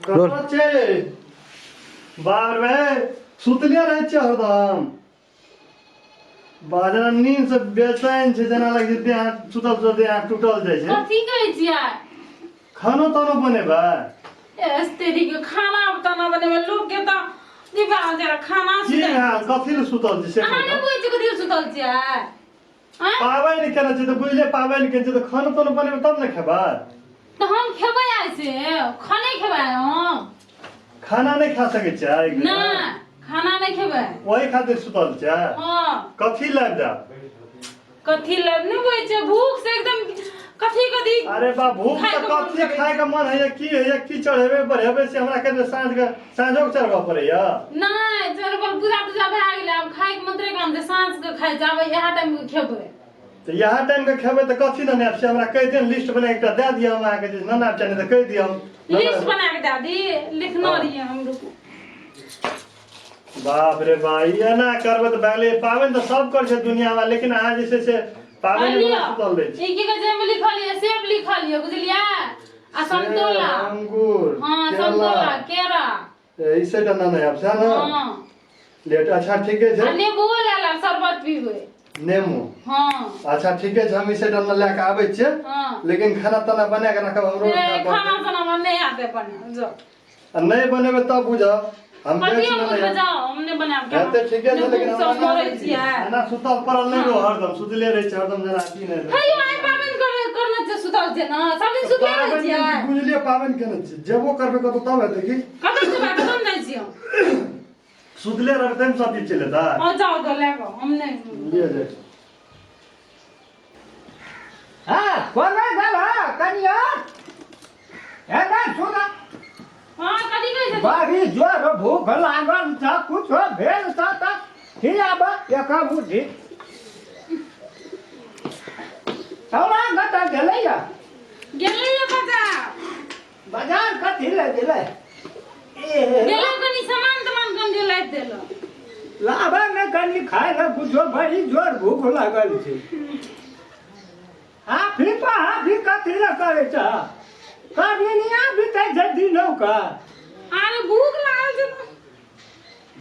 कतऽ छै बाहर में सुतले रहे छै हरदम बाजना नींद से बेचैन छै जेना लगे छै देह सुतल सुतल देह टूटल जाइ छै कथी कहै छियै खानो तानो बनेबै तेरी के खाना ताना बनेबै लोग के त दिबा जरा खाना की हाल कथी ले सुतल छै से अहाँ ने बुझै छी कथी सुतल छियै हैं पाबनि केना छै तऽ बुझले पाबनि के छै तऽ खानो तानो बनेबै तब ने खेबै तो हम खेबै ऐसे खाने खेबै हम खाना नहीं खा सके छै ना खाना नहीं खेबै वही खातिर सुतल छै हां कथी लाग जा कथी लग नहीं बुझै छै भूख से एकदम कथी कथी अरे बा भूख त कथी खाए के मन है की चढ़ेबे बढ़ेबे से हमरा के साँझ के साँझो के चढ़बा पड़ैया नहीं चरबल पूजा पूजा भए गेलै अब खाए के मंत्रे काम से साँझ के खाए जाबै इहा टाइम के खेबै तो यह टाइम के खेबै त कथी न नेप से हमरा कह दियौ लिस्ट बना के दे दियौ हम आके जे न नाप चाहे त कह दियौ लिस्ट बना के दे दी लिखना रहिए हम रुको बाप रे भाई ये ना करबे त भले पावन त सब कर छै दुनिया में लेकिन अहाँ जैसे से पावन में सुतल रहे छी ई की कहै छै लिखल है सेब लिखल है बुझलिया आ संतोला अंगूर हां संतोला केरा ऐसे त न आब से ना हां लेट अच्छा ठीक है आ नींबू ले ला शरबत पीबै नेमू हां अच्छा ठीक है हम इसे डर ले के आबै छियै हां लेकिन खाना ताना बना के रखब हमरो खाना ताना बने आते बने जो नहीं बनेबे तब बुझब हम कथी बेच हम नहीं बजाओ हमने बनाब के हेते ठीक है लेकिन हम सब करे छियै खाना सुतल पड़ल नहीं रहो हरदम सुतले रहे छै हरदम जना की नहीं हेयो आइ पाबन करना छै सुतल छै ना सब दिन सुतले रहै छियै बुझलिए पाबन केना छै जेबो करबे कतौ तब हेतै की कतौ से बात हम नहीं छियै सुतले रहबे तब सब चीज चले ता हां जाओ तो ले गो हम नहीं ले जा हाँ कौन है गल हाँ कनिया है ना सुना हां कथी कहै छै बड़ी जोर भूख लागल छ कुछो भेल छ त खियाब एक बुद्धि सौरा गत गेलैया गेलै बाजार बाजार कथी ले गेलै गेलै कनी सामान तमान कन जे लाइ देलो लाबा ने कनी खाए ले कुछो बड़ी जोर भूख लागल छै हाफी कथी ले करे छ करनिया बितै छै दिनौ का अरे भूख लागल छै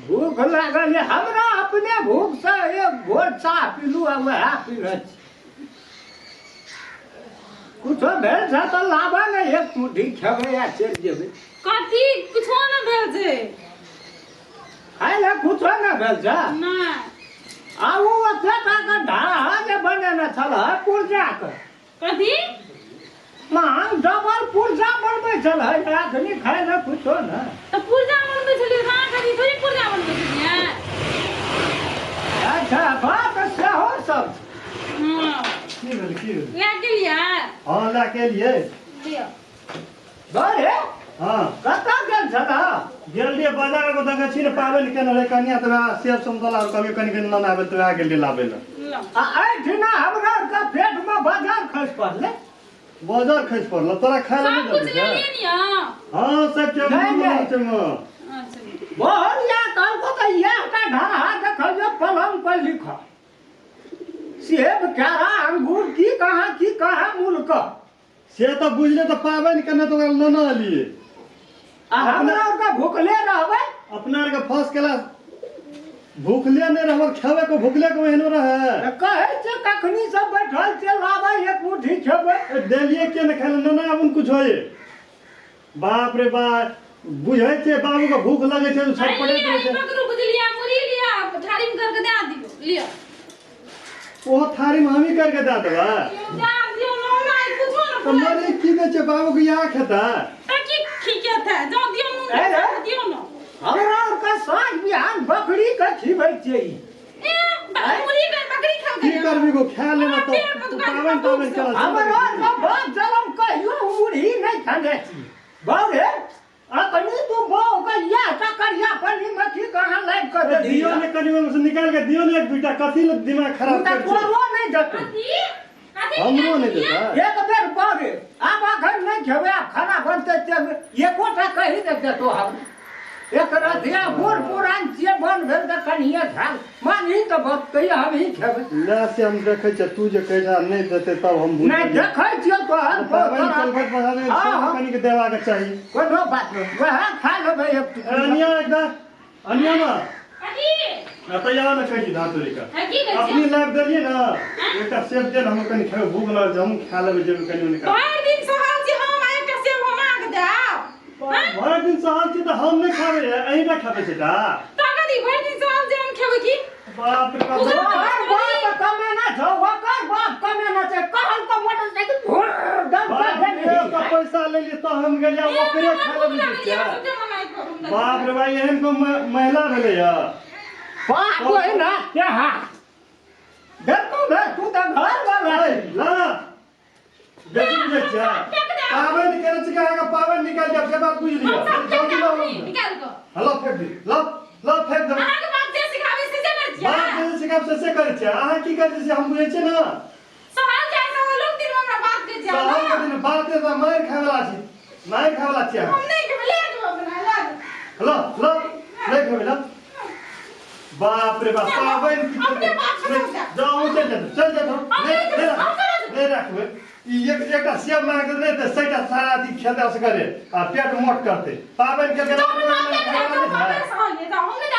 भूख लागल है हमरा अपने भूख से एक घोट चाह पीलू आ वह पीले कुछ भेल छ तो लाबा ने एक मुट्ठी खेबै आ चल जेबै कथी कुछो न भेल छै खाए ले कुछो न भेल छ नहीं आउ ओते का ढाहा जे बनेने छल पुर्जा के कथी मां डबल पुर्जा बनबै छल अखनी खाए ले कुछो न तो पुर्जा बनबै छलिए कहाँ कथी थोड़ी पुर्जा बनबै छलिए अच्छा बात सेहो सब हां की भेल ले के लिए हां ला के लिए लियो गरे हां कतऽ गेल छल गेल लिए बाजार को दगा छी ने पाबन केना रे कनिया त सेब संतोला और कभी कनी कनी न आबे त आ गेल लाबे ल लो आ एठिना हमरा के पेट में बाजार खस पड़ले बाजार खस पड़ल तोरा खाए ले सब कुछ ले लिए निया हां सब के नहीं। चंग अच्छा बोलिया कहलको त एकटा ढाहा देखियो पलंग पर लिखा सेब केरा अंगूर की कहाँ मुल्क से तो बुझले तो पाबन केना तो न न लिए आ हमरा के भूखले रहबै अपना के फस केला भूखले नहीं रहब खेबे को भूखले को एहनो रहे कहै छै कखनी से बैठल छै लाबै एक मुट्ठी खेबै देलिए के न खाले न न अपन कुछ होए बाप रे बाप बुझै छै बाबू के भूख लगे छै सब पड़े लिया छै पकड़ू कुछ लिया मुरी लिया थाली में करके दे दियो लियो वो थारी में हम ही करके दे देबा जा दियो नो ना कुछो न तो मरे की दे छै बाबू के यहाँ खाता की खिके था जो दियो नो दियो नो हमरा के साँझ बिहान बकरी के खिबै छै ए मुरी के बकरी खा की करबी को खा लेना तो पावन पावन चला हमरा के बात जलम कहियो मुढ़ी नहीं खाने छी बाबे अपनी तू बाऊ का या टकरिया पन्नी में की कहां लाइक कर दे दियो ने कनी में से निकाल के दियो ने एक बेटा कथी ले दिमाग खराब कर छै तोरो नहीं जतै कथी कथी हमरो नहीं देता एक बेर बाबे आब अखन नहीं खेबै आब खाना बनते ते एकोटा कहि दे तो हम एक रतिया बूढ़ पुरान से बन भेल त कनिया झाल मानी त बात कही हम ही खेबै ले से हम देखै छ तू जे कहै छ नहीं देते तब हम बुझ नहीं देखै छियो तो हम पाबनि चलबत बहाने सब कनी के देवा के चाहिए कोनो बात नहीं वह खा लेबै एक अनिया एकदम अनिया ना अजी तैयार न कहि धातुरी का है की कहै अपनी लाइफ देलिए ना एकटा सेब दे हम कनी खाए भूख लागल हम खा लेबै जे कनी उनी का भर दिन सहल छी हम एकटा सेब मांग देब भर दिन सहल छी त हम नहीं खाबे अहीं ना खाबे छै ता कदी भर दिन सहल जे हम खेबै की बाप रे बाप और बाप कमेना छ ओकर बाप कमेना छै कहल को मोटरसाइकिल भोर दम का पैसा ले लिए तो हम गेलिया ओकरे खा लेबै क्या बाप रे भाई एहन को महिला भेले या बाप कोई ना क्या हा देखो बे तू त घर वाला है ला बेटी जे जा पावन करे छिका का पावन निकाल जब के बात बुझ लिया जल्दी ला निकाल को हेलो फेंक दी लो फेंक दो अहाँ के बाप जे सिखाबै से जे कर छियै बात जे सिखाब से करे छै अहाँ की करे छै हम बुझै छै ना सहल जाय से लोग दिन हमरा बात के जा सहल के दिन बात के मार खावला छी मार खावला छी हम नहीं के ले दो बना ला लो ले खेला बाप रे बाप पावन की अपने बाप से जाओ चल जा ले रखबे एकटा सेब मांग के नहीं तो सैटा सारा दिन खेता से करे आ पेट मोट करते पावन के बेला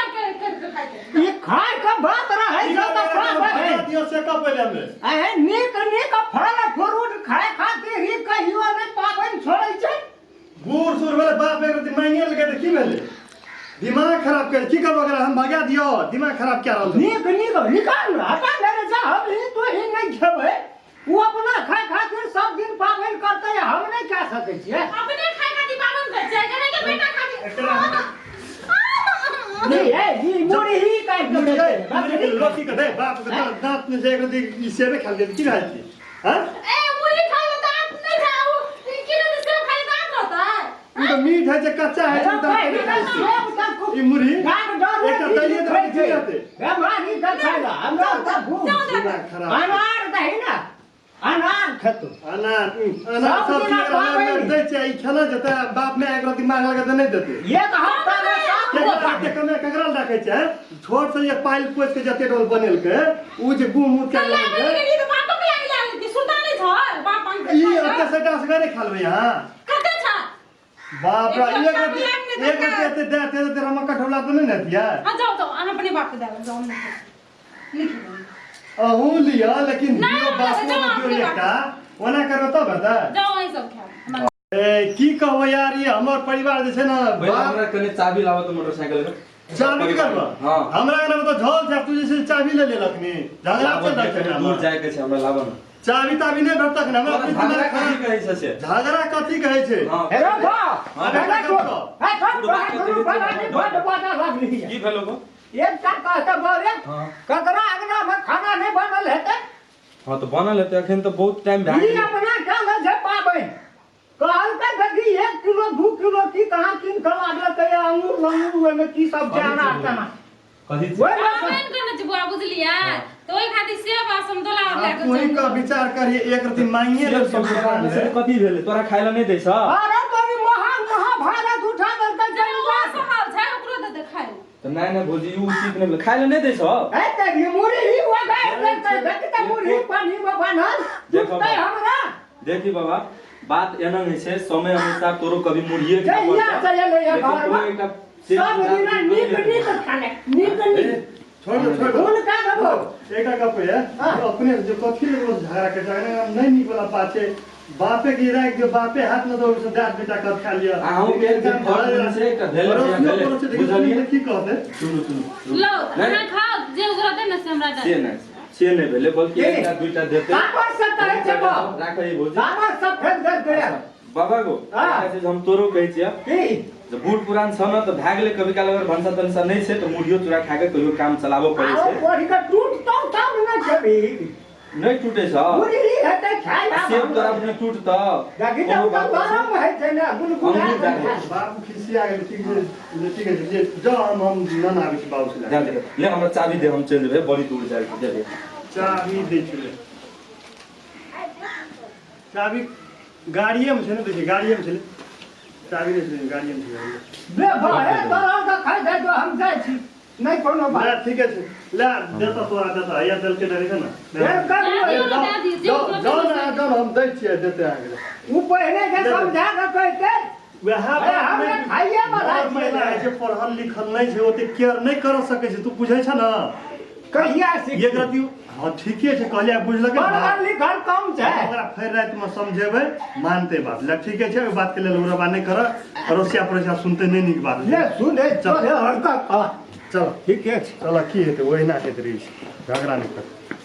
ये खाए का बात रहे जो तो पाप है दियो से का पहले हमने ए नीक फल फ्रूट खाए खातिर ही कहियो ने पावन छोड़ै छै बूढ़ सुर वाले बाप एक दिन मांगे लगे तो की भेले दिमाग खराब कर की करबो अगर हम भागा दियो दिमाग खराब क्या रहल नीक निकाल हटा मेरे जा हम ही तो ही नहीं खेबै वो अपना खाए खातिर सब दिन पावन करते हैं हम नहीं कह सकै छियै अपने खाए खातिर पावन कर छै करे के बेटा खातिर नहीं है ये मोरी ही काट दे रोटी का दे बाप का दांत में जे एक दिन सेबे खा ले की रहै छी हां ए मुरी खा ले दांत नहीं खाओ की ने से खाए दांत रहता है ये तो मीठ है जे कच्चा है ये मुरी एक दलिए तो नहीं जाते हमारी का खाएगा हमरा त भूख अनार दही ना अनार खतो अनार सब चीज अनार दे छै ई खाना जता बाप में एक रति मांग लगे तो नहीं देते एक हफ्ता में सब के कमे कगरल रखे छै छोट से ये पाइल पोछ के जते डोल बनल के उ जे गुम मुत के ये तो बाप के लागी लागी सुल्तान है बाप अंक ई ओते सेटा से नहीं खालबे हां कते छ बाप रे एक रति देते हम कठौला तो नहीं नतिया हां जाओ तो अहाँ अपने बाप के दे जाओ नहीं अहू लिया लेकिन नहीं, दियो बाप नहीं, में नहीं, दियो एकटा ओना करबे तब बता जाओ वहीं सब खा ए की कहबो यार ये हमर परिवार जे छै ना भाई हमरा कने चाबी लावत मोटरसाइकिल में चाबी करबा हां हमरा एना तो झोल छै तू जे छै चाबी ले लेलक नी झगड़ा चल रहा छै दूर जाए के छै हमरा लावन चाबी ताबी नहीं भेटतक ना हमरा हमरा कथि कहै छै से झगड़ा कथी कहै छै हां हेरो बा बेटा तो है तो बनानी बड़ बड़ा लागली की भेलो गो एक का कहते बोले हां ककरा अगना में खाना नहीं बनल हेते हां तो बनल हेते अखन तो बहुत टाइम भए ई गेल अपना काम है पाबै कहल का गदी 1 किलो 2 किलो की कहां किन के लागल के अंगूर में की सब जाना तना कथि ओए पावन करने छ बुआ बुझलिया तो ओई खातिर सेब आ संतोला और तू ही का विचार करिए एक रति मांगिए ले सब से कथि भेले तोरा खाइला नहीं दै छ अरे तोरी महाभारत उठा दल के जंगवा सहल छै ओकरो दे खाए तो नहीं भोजी उ उचित नहीं खाइला नहीं दै छ है तेरी मुरी ही हो गए देखते मुरी पानी में बनल देखते हमरा देखी बाबा बात एना नहीं छै समय अनुसार तोरो कभी मुड़िए के जइया चले या घर में एकटा सब दिन नीक खाने नीक छोड़ उनका दबो एका कप है अपने जो कथी ले झगड़ा के झगड़ा नहीं निकला पाछे बापे गिरा जो बापे हाथ में दो दांत बेटा कब खा लिया आहू के घर से एकटा भेले बुझलिए की कहते सुनु लो खाना खाओ जे उगरा दे न से हमरा दे से नहीं भेले बल्कि एकटा दुईटा देते काबर से कहै छै बा राखै भोजी काबर से फेर कर गया बाबा को ऐसे हम तोरो कहै छियै की जब बूढ़ पुरान छ न त भाग ले कभी काल अगर भंसा तनसा नहीं छै त मुड़ियो चूरा खा के कहियो काम चलाबो पड़े आओ छै ओही का टूट तो तब न छबी नहीं टूटे छ मुरी हटे खाई सेब तोरा अपने टूट त गागी तो गरम है छै ना बुलबुला बाबू खिसिया गेल ठीक है जे जो हम न आबे छी बाबू से ध्यान दे ले हमरा चाबी दे हम चल जेबे बड़ी दूर जाए दे दे चाबी दे छले चाबी गाड़िए में छै ने देखिए गाड़िए में छले चाबी नहीं गाड़ी में छै बे भाई तोरा का खाइ दे जो हम जाइ छी नहीं कोनो ले बात ठीक है ले देता तोरा देता या दल के डरे छै ना ए कर जाओ ना अगर हम दै छियै देते आगे उ पहले के समझा के कहते वहाँ हमरा खाइए वाला महिला है जे पढ़ल लिखल नहीं छै ओते केयर नहीं कर सकै छै तू बुझै छ ना कहिया सीख ये गलती हाँ ठीके छै कहलिया बुझलकै पढ़ल लिखल कम छै ओकरा फेर रात में समझेबै मानते बात ले ठीके छै ओइ बात के लेल ओकरा बात नहीं कर अरोसिया परोसिया सुनते नहीं नीक बात ले सुन चल हल्का चलो ठीक है चलो की हेतै ओहिना हेतै रही झगड़ा नहीं कर